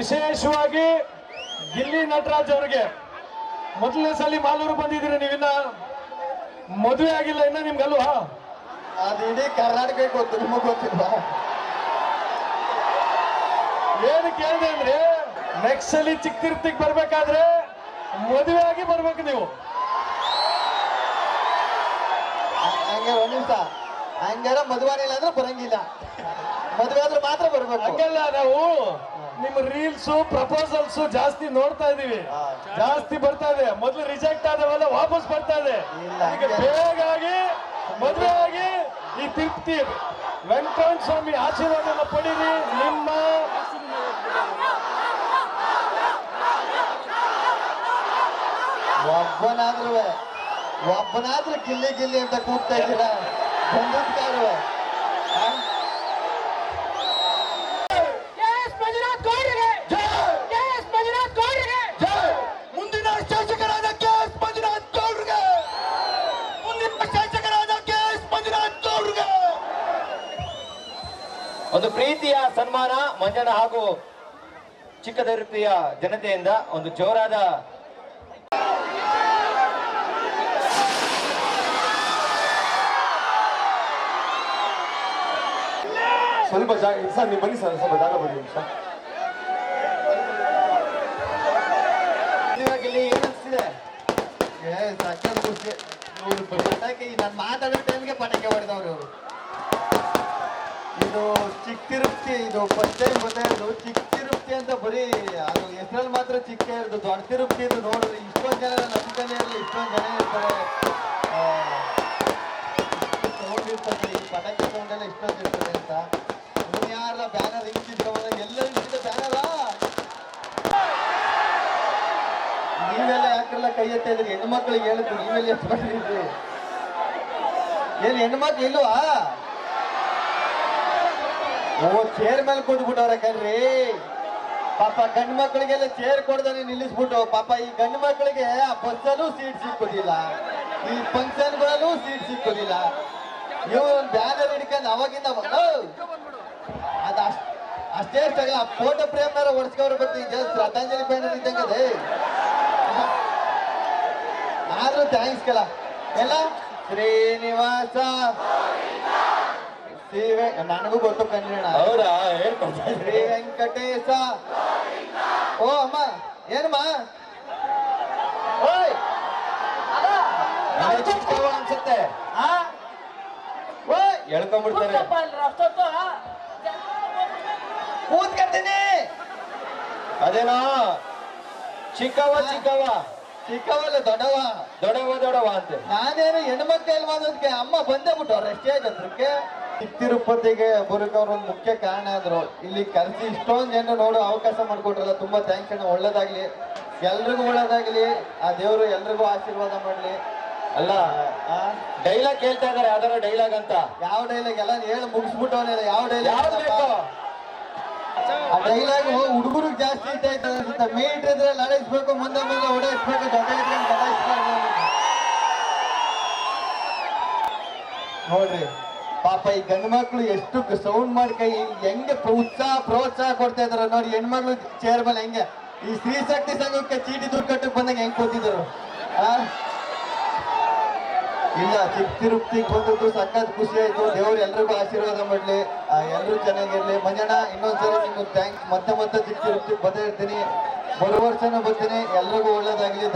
ವಿಶೇಷವಾಗಿ ಗಿಲ್ಲಿ ನಟರಾಜ್ ಅವರಿಗೆ ಮೊದಲನೇ ಸಲ ಮಾಲೂರು ಬಂದಿದ್ದೀರಿ, ನೀವಿನ್ನ ಮದುವೆ ಆಗಿಲ್ಲ ಇನ್ನ ನಿಮ್ಗಲ್ವಾ? ಅದು ಇಡೀ ಕರ್ನಾಟಕಕ್ಕೆ ಗೊತ್ತು, ನಿಮಗ್ ಗೊತ್ತಿಲ್ಲ. ಏನು ಕೇಳಿದೆ ಅಂದ್ರೆ ನೆಕ್ಸ್ಟ್ ಸಲ ಚಿಕ್ಕ ತಿರುಪತಿಗೆ ಬರ್ಬೇಕಾದ್ರೆ ಮದುವೆ ಆಗಿ ಬರ್ಬೇಕು ನೀವು. ಹಂಗಾರ ಒಂದ್ ನಿಮಿಷ, ಹಂಗಾರ ಮದುವೆ ಇಲ್ಲ ಅಂದ್ರೆ ಬರಂಗಿಲ್ಲ, ಮದುವೆ ಆದ್ರೆ ಮಾತ್ರ ಬರ್ಬೇಕು. ಹಂಗಲ್ಲ, ನಾವು ನಿಮ್ಮ ರೀಲ್ಸ್ ಪ್ರಪೋಸಲ್ಸ್ ಜಾಸ್ತಿ ನೋಡ್ತಾ ಇದೀವಿ, ಜಾಸ್ತಿ ಬರ್ತಾ ಇದೆ. ಮೊದಲು ರಿಜೆಕ್ಟ್ ಆದವೆಲ್ಲ ವಾಪಸ್ ಬರ್ತಾ ಇದೆ. ಈಗ ಬೇಗಾಗಿ ಮದುವೆ ಆಗಿ ಈ ತಿರುಪತಿ ವೆಂಕಟೇಶ್ವರ ಸ್ವಾಮಿ ಆಶೀರ್ವಾದನ ಪಡೀರಿ. ನಿಮ್ಮ ಒಬ್ಬನಾದ್ರೂ ಗಿಲ್ಲಿ ಗಿಲ್ಲಿ ಅಂತ ಕೂಗ್ತಾ ಇದ್ದೀರಾ ಬಂದೂಕ್ತಾರು. ಮುಂದಿನ ಶಾಸಕರಾದ ಕೆ.ಎಸ್. ಮಂಜುನಾಥ್ ಗೌಡ್ರಿಗೆ, ಮುಂದಿನ ಶಾಸಕರಾದ ಕೆ.ಎಸ್. ಮಂಜುನಾಥ್ ಗೌಡ್ರಿಗೆ ಒಂದು ಪ್ರೀತಿಯ ಸನ್ಮಾನ ಮಂಜಣ್ಣ ಹಾಗೂ ಚಿಕ್ಕತಿರುಪತಿಯ ಜನತೆಯಿಂದ ಒಂದು ಜೋರಾದ ಸ್ವಲ್ಪ ಜಾಗ ಸರ್, ನೀವು ಬನ್ನಿ ಸರ್, ಸ್ವಲ್ಪ ಜಾಗ ಬನ್ನಿ ಸರ್. ಏನಿಸ್ತಿದೆ ಸಕ್ಕತ್ ಖುಷಿ. ಇವ್ರು ಪಟಾಕಿ ನಾನು ಮಾತಾಡೋ ಟೈಮ್ಗೆ ಪಟಾಕಿ ಹೊಡೆದವ್ರು ಇವರು. ಇದು ಚಿಕ್ಕ ತಿರುಪ್ತಿ, ಇದು ಫಸ್ಟ್ ಟೈಮ್ ಗೊತ್ತಾಯಿತು. ಚಿಕ್ಕ ತಿರುಪ್ತಿ ಅಂತ ಬರೀ ಅದು ಹೆಸರಲ್ಲಿ ಮಾತ್ರ ಚಿಕ್ಕ ಇರೋದು. ದೊಡ್ಡ ತಿರುಪ್ತಿ ಇದು ನೋಡಿದ್ರೆ ಇಷ್ಟೊಂದು ಜನ ನಂಬಿಕೆನೇ ಇರಲಿ, ಇಷ್ಟೊಂದು ಜನ ಇರ್ತಾರೆ, ಸೌಂಡ್ ಇರ್ತದೆ, ಈ ಪಟಾಕಿ ಸೌಂಡ್ ಎಲ್ಲ ಇಷ್ಟೊಂದು ಇರ್ತದೆ ಅಂತ. ಯಾರ ಬ್ಯಾನರ್ ಹಿಂಗಿದ್ದ ಎಲ್ಲರೂ ಹಿಂಗಿದ್ದ ಬ್ಯಾನರ. ನೀವೆಲ್ಲ ಯಾಕೆಲ್ಲ ಕೈ ಎತ್ತ ಇದ್ರಿ? ಹೆಣ್ಮಕ್ಳಿಗೆ ಹೇಳಿದ್ರು, ನೀವೆಲ್ಲ ಎತ್ಕೊಂಡಿದ್ರಿ. ಏನ್ ಹೆಣ್ಮಕ್ಳು ಇಲ್ವಾ? ಓ, ಚೇರ್ ಮೇಲೆ ಕೂತ್ಬಿಟ್ಟವ್ರ ಕಣ್ರಿ. ಪಾಪ ಗಂಡು ಮಕ್ಕಳಿಗೆಲ್ಲ ಚೇರ್ ಕೊಡ್ದಾನೆ ನಿಲ್ಲಿಸ್ಬಿಟ್ಟು, ಪಾಪ ಈ ಗಂಡು ಮಕ್ಕಳಿಗೆ ಆ ಬಸ್ಸಲ್ಲೂ ಸೀಟ್ ಸಿಕ್ಕೋದಿಲ್ಲ, ಈ ಫಂಕ್ಷನ್ಗಳಲ್ಲೂ ಸೀಟ್ ಸಿಕ್ಕೋದಿಲ್ಲ. ಇವ್ ಬ್ಯಾನರ್ ಹಿಡ್ಕೊಂಡು ಅವಾಗಿಂದ ಅದ ಅಷ್ಟೇ ಅಷ್ಟಾಗಲ್ಲ. ಫೋಟೋ ಫ್ರೇಮ್ನಾರ ಹೊಡ್ಸ್ಕೊವ್ರ ಬರ್ತೀನಿ, ಶ್ರದ್ಧಾಂಜಲಿ ಬ್ಯಾನರ್ ಇದ್ದಂಗದೆ. ಆದ್ರೂ ಥ್ಯಾಂಕ್ಸ್ ಕಲ ಎಲ್ಲ ಶ್ರೀನಿವಾಸ ನನಗೂ ಗೊತ್ತು ಕಣ್ಣ. ಹೌದಾ, ಹೇಳ್ಕೊಡ್ತಾ ಶ್ರೀ ವೆಂಕಟೇಶ. ಓ ಅಮ್ಮ, ಏನಮ್ಮ? ಓಯ್ ಚಿಕ್ಕವ ಅನ್ಸುತ್ತೆ, ಓಯ್ ಹೇಳ್ಕೊಂಡ್ಬಿಡ್ತಾರೆ. ಕೂತ್ಕತ್ತೀನಿ. ಅದೇನೋ ಚಿಕ್ಕವ ಚಿಕ್ಕವ ಚಿಕ್ಕವಲ್ಲ ದೊಡ್ಡವ, ದೊಡವ ದೊಡವ ಅಂತೆ. ನಾನೇನು ಹೆಣ್ಮಕ್ಳು ಮಾಡೋದಕ್ಕೆ ಅಮ್ಮ ಬಂದೇ ಬಿಟ್ಟವ್ರ ಸ್ಟೇಜ್ ಹತ್ರಕ್ಕೆ. ತಿರುಪತಿಗೆ ಬರೋಕೆ ಅವ್ರ ಒಂದು ಮುಖ್ಯ ಕಾರಣ ಆದ್ರು. ಇಲ್ಲಿ ಕರೆಸಿ ಇಷ್ಟೊಂದು ಜನ ನೋಡೋ ಅವಕಾಶ ಮಾಡ್ಕೊಟ್ರಲ್ಲ, ತುಂಬಾ ಥ್ಯಾಂಕ್ಸ್ ಅಣ್ಣ. ಒಳ್ಳೇದಾಗ್ಲಿ, ಎಲ್ರಿಗೂ ಒಳ್ಳೇದಾಗ್ಲಿ, ಆ ದೇವರು ಎಲ್ರಿಗೂ ಆಶೀರ್ವಾದ ಮಾಡ್ಲಿ. ಅಲ್ಲ, ಡೈಲಾಗ್ ಕೇಳ್ತಾ ಇದಾರೆ, ಯಾವ್ದಾರ ಡೈಲಾಗ್ ಅಂತ. ಯಾವ ಡೈಲಾಗ್ ಎಲ್ಲ ಹೇಳಿ ಮುಗಿಸ್ಬಿಟ್ಟವನಿಲ್ಲ. ಯಾವ ಡೈಲಾಗ್ ಯಾವ್ದು ಬೇಕು? ಆ ಡೈಲಾಗ್ ಹುಡುಗರಿಗೆ ಜಾಸ್ತಿ ಇಷ್ಟ ಆಯ್ತು ಅನ್ಸುತ್ತೆ. ಮೀಟರ್ ಇದ್ರೆ ಲಡಾಯಿಸ್ಬೇಕು, ಮುಂದೆ ಮುಂದೆ ಓಡಾಯಿಸ್ಬೇಕು, ದೊಡ್ಡ ಇದ್ರೆ ಬದಾಯಿಸ್ಬಾರ್ದು. ನೋಡ್ರಿ ಪಾಪ ಈ ಗಂಡು ಮಕ್ಳು ಎಷ್ಟು ಸೌಂಡ್ ಮಾಡಿ ಕೈ ಹೆಂಗೆ ಪ್ರೋತ್ಸಾಹ ಕೊಡ್ತಾ ಇದಾರೆ ನೋಡಿ. ಹೆಣ್ಮಕ್ಳು ಚೇರ್ ಮೇಲೆ ಹೆಂಗೆ ಈ ಸ್ತ್ರೀ ಶಕ್ತಿ ಸಂಘಕ್ಕೆ ಚೀಟಿ ದುಡ್ಡು ಕಟ್ಟಕ್ಕೆ ಬಂದಾಗ ಹೆಂಗ್ ಕೂತಿದ್ರು. ಇಲ್ಲ, ಚಿಕ್ಕ ತಿರುಪ್ತಿಗೆ ಬಂದದ್ದು ಸಖತ್ ಖುಷಿ ಆಯ್ತು. ದೇವ್ರು ಎಲ್ರಿಗೂ ಆಶೀರ್ವಾದ ಮಾಡ್ಲಿ, ಎಲ್ರು ಚೆನ್ನಾಗಿರ್ಲಿ. ಮಂಜಣ್ಣ, ಇನ್ನೊಂದ್ಸರಿ ನಿಮ್ಗೆ ಥ್ಯಾಂಕ್ಸ್. ಮತ್ತೆ ಚಿಕ್ಕ ತಿರುಪ್ತಿಗೆ ಬಂದೇ ಇರ್ತೀನಿ, ಬರೋ ವರ್ಷನೂ ಬರ್ತೀನಿ. ಎಲ್ರಿಗೂ ಒಳ್ಳೇದಾಗ್ಲಿ.